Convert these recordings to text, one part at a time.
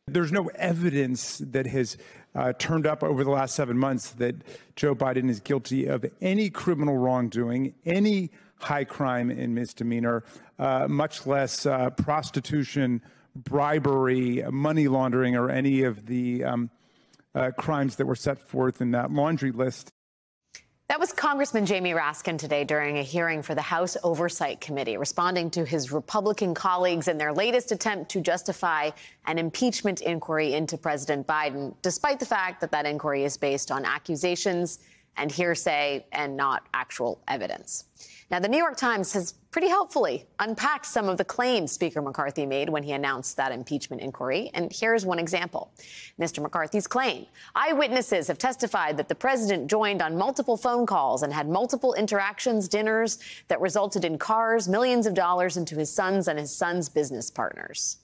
There's no evidence that has turned up over the last 7 months that Joe Biden is guilty of any criminal wrongdoing, any high crime and misdemeanor, much less prostitution, bribery, money laundering, or any of the crimes that were set forth in that laundry list. That was Congressman Jamie Raskin today during a hearing for the House Oversight Committee, responding to his Republican colleagues in their latest attempt to justify an impeachment inquiry into President Biden, despite the fact that that inquiry is based on accusations and hearsay and not actual evidence. Now, the New York Times has pretty helpfully unpacked some of the claims Speaker McCarthy made when he announced that impeachment inquiry. And here's one example. Mr. McCarthy's claim. Eyewitnesses have testified that the president joined on multiple phone calls and had multiple interactions, dinners that resulted in cars, millions of dollars into his son's and his son's business partners.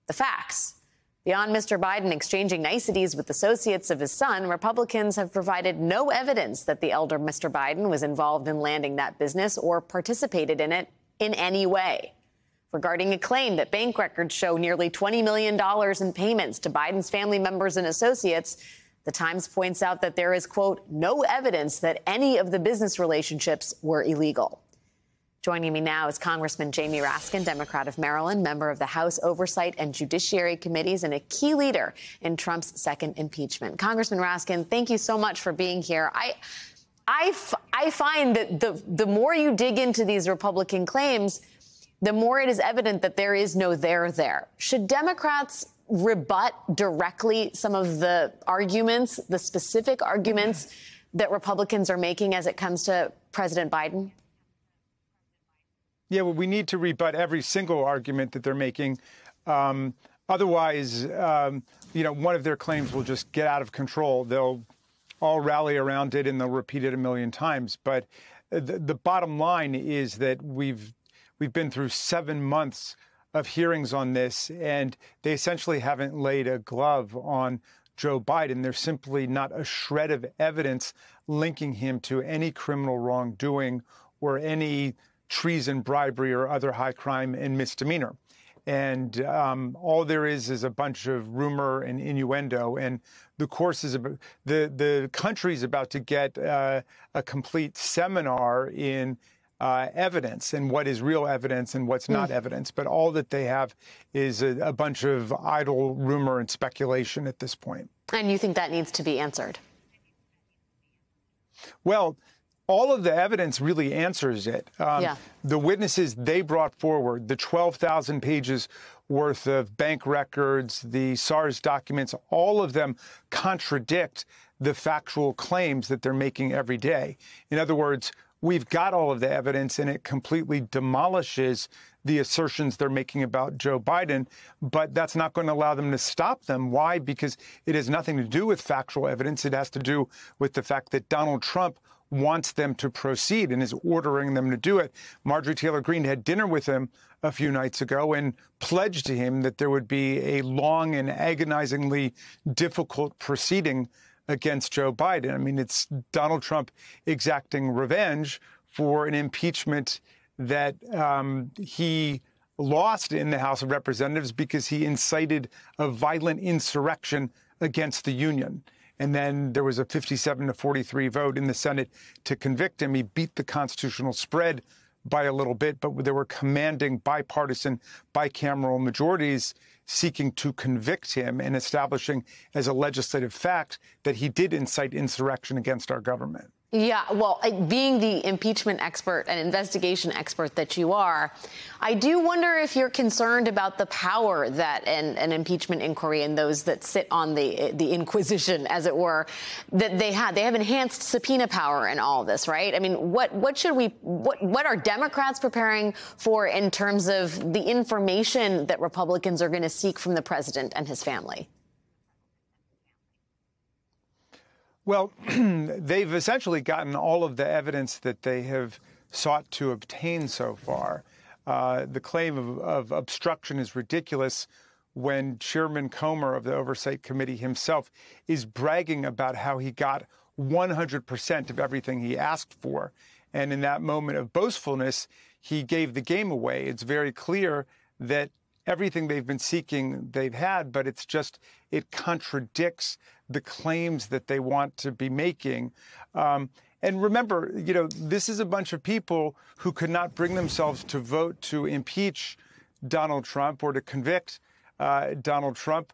The facts. Beyond Mr. Biden exchanging niceties with associates of his son, Republicans have provided no evidence that the elder Mr. Biden was involved in landing that business or participated in it in any way. Regarding a claim that bank records show nearly $20 million in payments to Biden's family members and associates, the Times points out that there is, quote, no evidence that any of the business relationships were illegal. Joining me now is Congressman Jamie Raskin, Democrat of Maryland, member of the House Oversight and Judiciary Committees, and a key leader in Trump's second impeachment. Congressman Raskin, thank you so much for being here. I find that the more you dig into these Republican claims, the more it is evident that there is no there there. Should Democrats rebut directly some of the arguments, the specific arguments that Republicans are making as it comes to President Biden? Yeah, well, we need to rebut every single argument that they're making. Otherwise, one of their claims will just get out of control. They'll all rally around it and they'll repeat it a million times. But the bottom line is that we've been through 7 months of hearings on this, and they essentially haven't laid a glove on Joe Biden. There's simply not a shred of evidence linking him to any criminal wrongdoing or any treason, bribery, or other high crime and misdemeanor. And all there is a bunch of rumor and innuendo. And the course is the country's about to get a complete seminar in evidence and what is real evidence and what's not evidence. But all that they have is a bunch of idle rumor and speculation at this point. And you think that needs to be answered? Well, all of the evidence really answers it. The witnesses they brought forward, the 12,000 pages worth of bank records, the SARS documents, all of them contradict the factual claims that they're making every day. In other words, we've got all of the evidence and it completely demolishes the assertions they're making about Joe Biden, but that's not going to allow them to stop them. Why? Because it has nothing to do with factual evidence. It has to do with the fact that Donald Trump wants them to proceed and is ordering them to do it. Marjorie Taylor Greene had dinner with him a few nights ago and pledged to him that there would be a long and agonizingly difficult proceeding against Joe Biden. I mean, it's Donald Trump exacting revenge for an impeachment that he lost in the House of Representatives because he incited a violent insurrection against the union. And then there was a 57-43 vote in the Senate to convict him. He beat the constitutional spread by a little bit, but there were commanding bipartisan, bicameral majorities seeking to convict him and establishing as a legislative fact that he did incite insurrection against our government. Yeah, well, being the impeachment expert and investigation expert that you are, I do wonder if you're concerned about the power that an impeachment inquiry and those that sit on the Inquisition, as it were, that they have. They have enhanced subpoena power in all this, right? I mean, what are Democrats preparing for in terms of the information that Republicans are going to seek from the president and his family? Well, they've essentially gotten all of the evidence that they have sought to obtain so far. The claim of obstruction is ridiculous when Chairman Comer of the Oversight Committee himself is bragging about how he got 100% of everything he asked for. And in that moment of boastfulness, he gave the game away. It's very clear that everything they've been seeking they've had, but it contradicts the claims that they want to be making. And remember, this is a bunch of people who could not bring themselves to vote to impeach Donald Trump or to convict Donald Trump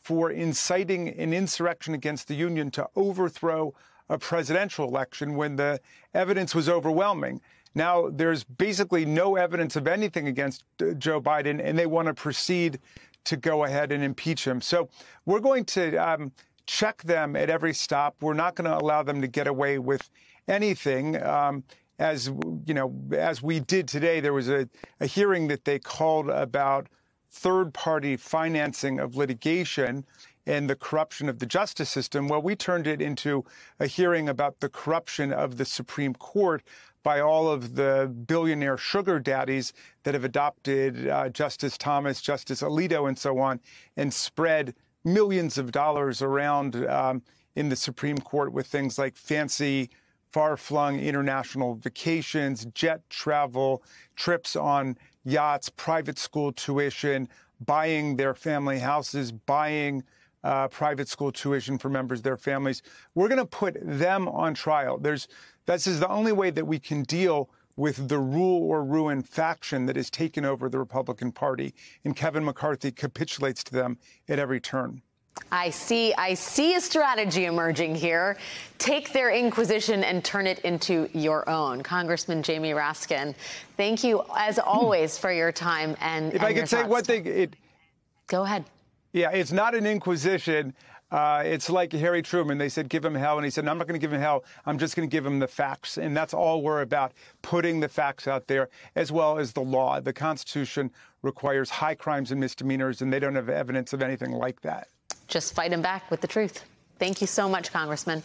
for inciting an insurrection against the union to overthrow a presidential election when the evidence was overwhelming. Now, there's basically no evidence of anything against Joe Biden, and they want to proceed to go ahead and impeach him. So we're going to check them at every stop. We're not going to allow them to get away with anything. As we did today, there was a hearing that they called about third-party financing of litigation and the corruption of the justice system. Well, we turned it into a hearing about the corruption of the Supreme Court by all of the billionaire sugar daddies that have adopted Justice Thomas, Justice Alito, and so on, and spread millions of dollars around in the Supreme Court with things like fancy, far-flung international vacations, jet travel, trips on yachts, private school tuition, buying their family houses, buying private school tuition for members of their families. We're going to put them on trial. This is the only way that we can deal with the rule or ruin faction that has taken over the Republican Party, and Kevin McCarthy capitulates to them at every turn. I see a strategy emerging here. Take their inquisition and turn it into your own. Congressman Jamie Raskin, thank you, as always, for your time and if I could say one thing. Go ahead. Yeah, it's not an inquisition. It's like Harry Truman. They said, give him hell. And he said, no, I'm not going to give him hell. I'm just going to give him the facts. And that's all we're about, putting the facts out there, as well as the law. The Constitution requires high crimes and misdemeanors, and they don't have evidence of anything like that. Just fight him back with the truth. Thank you so much, Congressman.